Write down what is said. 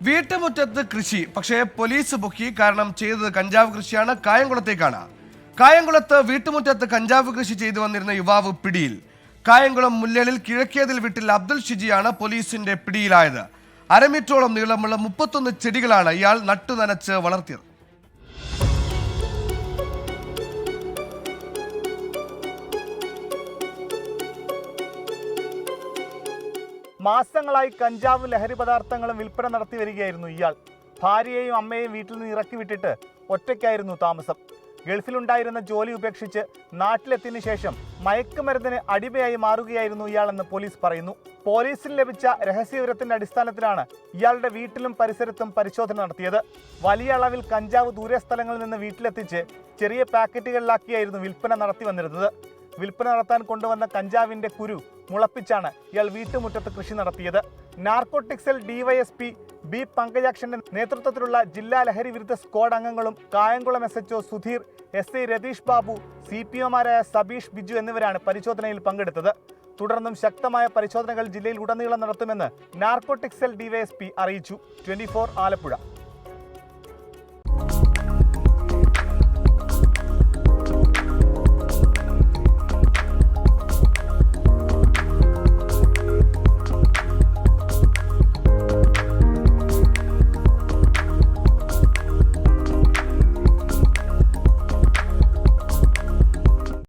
വീട്ടുമുറ്റത്ത് കൃഷി, പക്ഷേ പോലീസ് പൊക്കി. കാരണം ചെയ്തത് കഞ്ചാവ് കൃഷിയാണ്. കായംകുളത്തേക്കാണ്. കായംകുളത്ത് വീട്ടുമുറ്റത്ത് കഞ്ചാവ് കൃഷി ചെയ്തു വന്നിരുന്ന യുവാവ് പിടിയിൽ. കായംകുളം മുല്ലേലിൽ കിഴക്കേതിൽ വീട്ടിൽ അബ്ദുൽ ഷിജിയാണ് പോലീസിന്റെ പിടിയിലായത്. അരമീറ്ററോളം നീളമുള്ള 31 ചെടികളാണ് ഇയാൾ നട്ടുനനച്ച് വളർത്തിയത്. മാസങ്ങളായി കഞ്ചാവും ലഹരി പദാർത്ഥങ്ങളും വിൽപ്പന നടത്തി വരികയായിരുന്നു ഇയാൾ. ഭാര്യയെയും അമ്മയെയും വീട്ടിൽ നിന്ന് ഇറക്കി വിട്ടിട്ട് ഒറ്റയ്ക്കായിരുന്നു താമസം. ഗൾഫിലുണ്ടായിരുന്ന ജോലി ഉപേക്ഷിച്ച് നാട്ടിലെത്തിയതിനു ശേഷം മയക്കുമരുന്നിന് അടിമയായി മാറുകയായിരുന്നു ഇയാളെന്ന് പോലീസ് പറയുന്നു. പോലീസിന് ലഭിച്ച രഹസ്യവിവരത്തിന്റെ അടിസ്ഥാനത്തിലാണ് ഇയാളുടെ വീട്ടിലും പരിസരത്തും പരിശോധന നടത്തിയത്. വലിയ അളവിൽ കഞ്ചാവ് ദൂരെ സ്ഥലങ്ങളിൽ നിന്ന് വീട്ടിലെത്തിച്ച് ചെറിയ പാക്കറ്റുകളിലാക്കിയായിരുന്നു വിൽപ്പന നടത്തി വന്നിരുന്നത്. വിൽപ്പന നടത്താൻ കൊണ്ടുവന്ന കഞ്ചാവിന്റെ കുരു മുളപ്പിച്ചാണ് ഇയാൾ വീട്ടുമുറ്റത്ത് കൃഷി നടത്തിയത്. നാർക്കോട്ടിക് സെൽ ഡിവൈഎസ്പി ബി പങ്കജാക്ഷന്റെ നേതൃത്വത്തിലുള്ള ജില്ലാ ലഹരി വിരുദ്ധ സ്ക്വാഡ് അംഗങ്ങളും കായംകുളം SHO സുധീർ, SI രതീഷ് ബാബു, CPOമാരായ സബീഷ്, ബിജു എന്നിവരാണ് പരിശോധനയിൽ പങ്കെടുത്തത്. തുടർന്നും ശക്തമായ പരിശോധനകൾ ജില്ലയിൽ ഉടനീളം നടത്തുമെന്ന് നാർക്കോട്ടിക് സെൽ ഡിവൈഎസ്പി അറിയിച്ചു. 24 ആലപ്പുഴ.